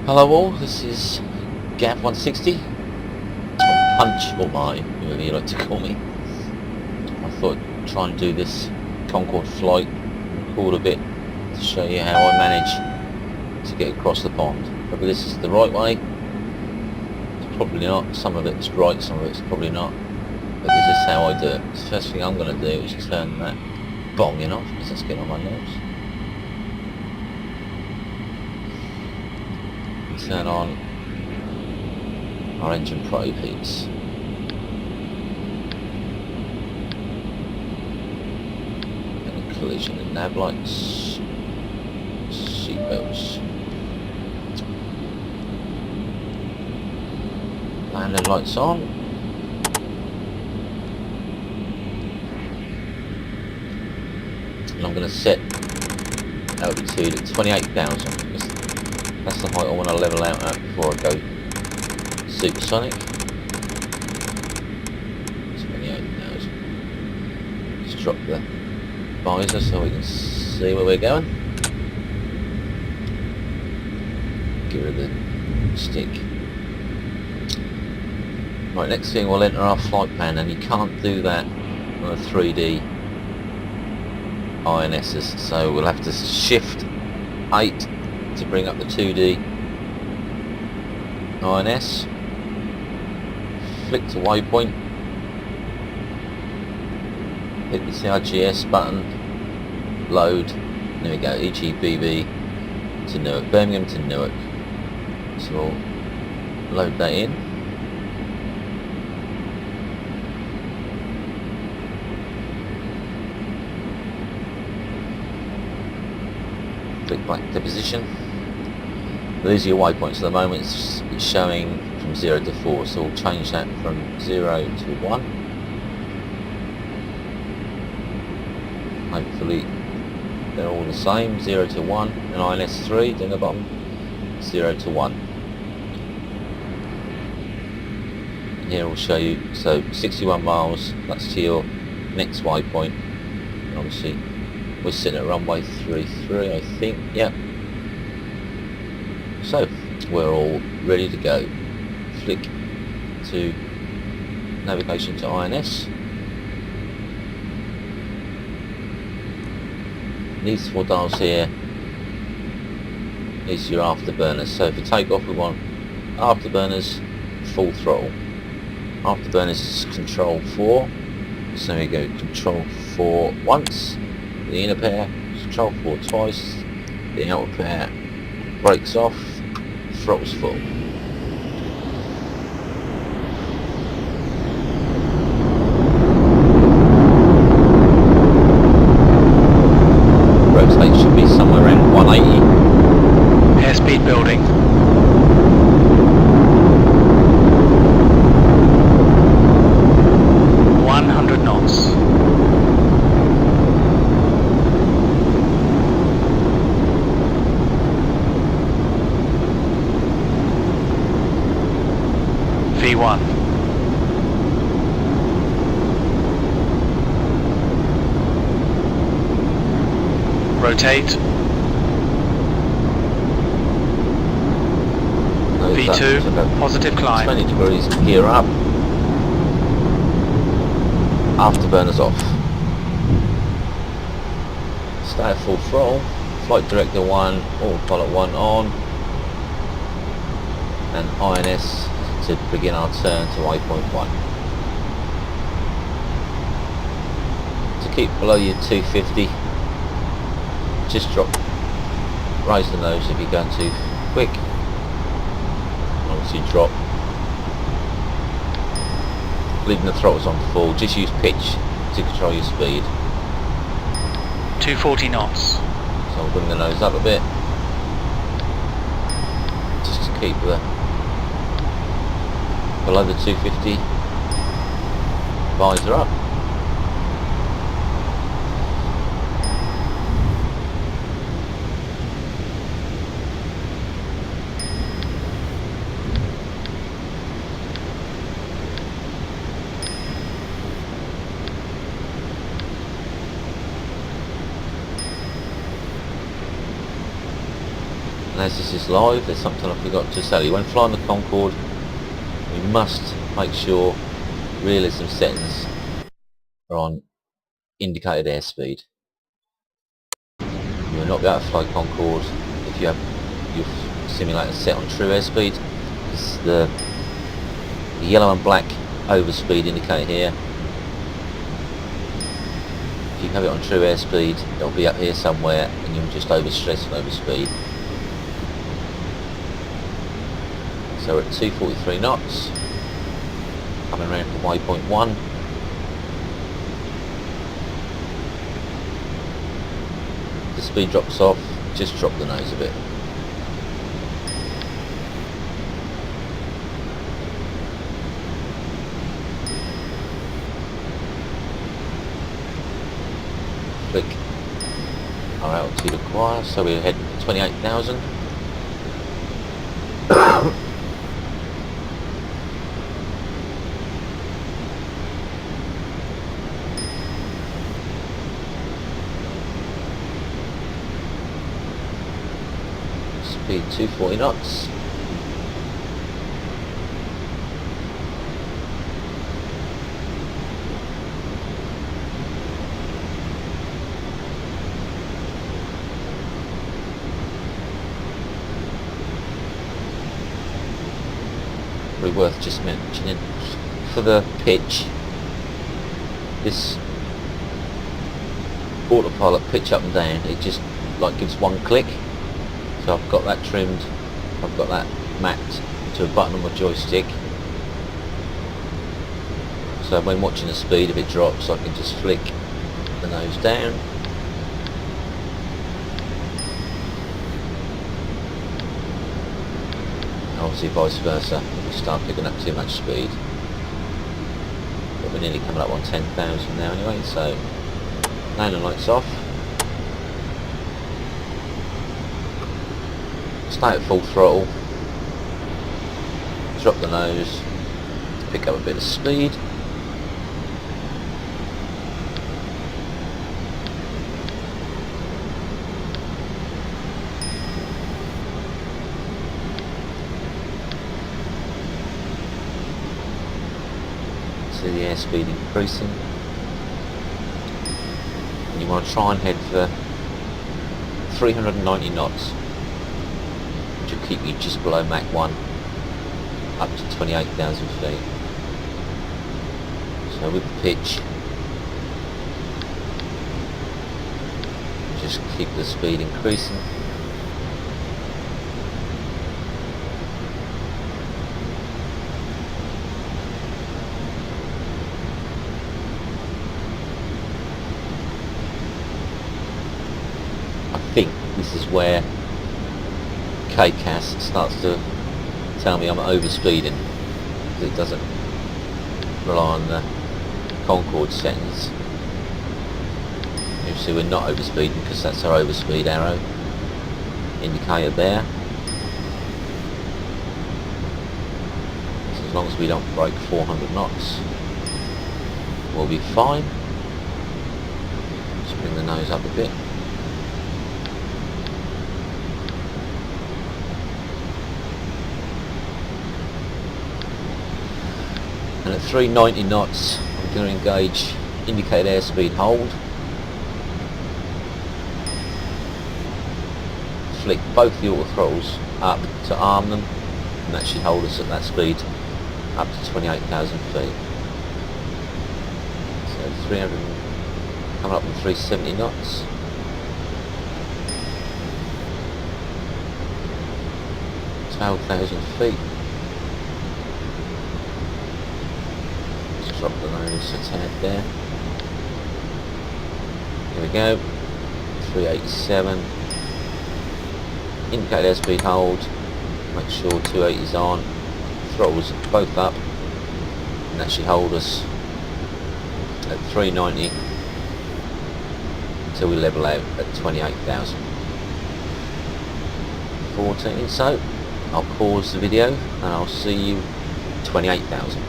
Hello all, this is Gav 160, or Punch, or my, whoever you like to call me. I thought I'd try and do this Concorde flight, record a bit to show you how I manage to get across the pond. Whether this is the right way, it's probably not. Some of it's right, some of it's probably not. But this is how I do it. The first thing I'm going to do is turn that bonging off, because that's getting on my nerves. Turn on our engine probe heats. And collision and nav lights, seat belts, landing lights on. And I'm going to set altitude at 28,000. That's the height I want to level out at before I go supersonic. 28,000. Just drop the visor so we can see where we're going. Get rid of the stick. Right, next thing we'll enter our flight plan, and you can't do that on a 3D INSs, so we'll have to shift 8 to bring up the 2D INS, flick to waypoint, hit the CRGS button, load, there we go, EGBB to Newark, Birmingham to Newark. So we'll load that in. Click back to position. These are your waypoints. At the moment it's showing from 0 to 4, so we'll change that from 0 to 1. Hopefully they're all the same, 0 to 1, and INS 3 down the bottom, 0 to 1. And here we'll show you, so 61 miles, that's to your next waypoint. And obviously we're sitting at runway 33, I think, yep. So, we're all ready to go. Flick to navigation to INS. These 4 dials here, these are your afterburners. So for takeoff we want afterburners, full throttle. Afterburners is control 4. So we go control 4 once, the inner pair, control 4 twice, the outer pair brakes off, throttle's full. Rotate should be somewhere around 180. Airspeed building. V1. Rotate. V2, positive climb. 20 degrees, gear up. Afterburners off. Stay at full throttle. Flight director 1, autopilot 1 on. And INS to begin our turn to waypoint 1. To keep below your 250, just raise the nose if you're going too quick. Obviously drop. Leaving the throttles on full, just use pitch to control your speed. 240 knots. So I'll bring the nose up a bit, just to keep the below the 250, visor up. And as this is live, there's something I forgot to tell you. When flying the Concorde, we must make sure realism settings are on indicated airspeed. You will not be able to fly Concorde if you have your simulator set on true airspeed. It's the yellow and black overspeed indicator here. If you have it on true airspeed, it'll be up here somewhere, and you'll just overstress and overspeed. So we're at 243 knots, coming around from waypoint 1. The speed drops off, just drop the nose a bit. Flick our altitude acquire, so we're heading for 28,000. Speed 240 knots. Probably worth just mentioning for the pitch, this autopilot pitch up and down, it just like gives one click. So I've got that trimmed, I've got that mapped to a button on my joystick. So when watching the speed, if it drops, I can just flick the nose down. And obviously vice versa, if we start picking up too much speed. But we're nearly coming up on 10,000 now anyway, so landing lights off. Stay at full throttle, drop the nose, pick up a bit of speed. See the airspeed increasing. And you want to try and head for 390 knots. Which will keep you just below Mach 1 up to 28,000 feet. So with the pitch, just keep the speed increasing. I think this is where KCAS starts to tell me I'm overspeeding, because it doesn't rely on the Concorde settings. You see we're not overspeeding because that's our overspeed arrow indicator there. So as long as we don't break 400 knots, we'll be fine. Just bring the nose up a bit. And at 390 knots, I'm going to engage indicated airspeed hold. Flick both the auto throttles up to arm them, and that should hold us at that speed up to 28,000 feet. So 300, coming up with 370 knots. It's 12,000 feet. Drop the nose a tad there. Here we go. 387. Indicate airspeed hold. Make sure 280 is on. Throttles both up. And that should hold us at 390 until we level out at 28,000. 14. So I'll pause the video and I'll see you 28,000.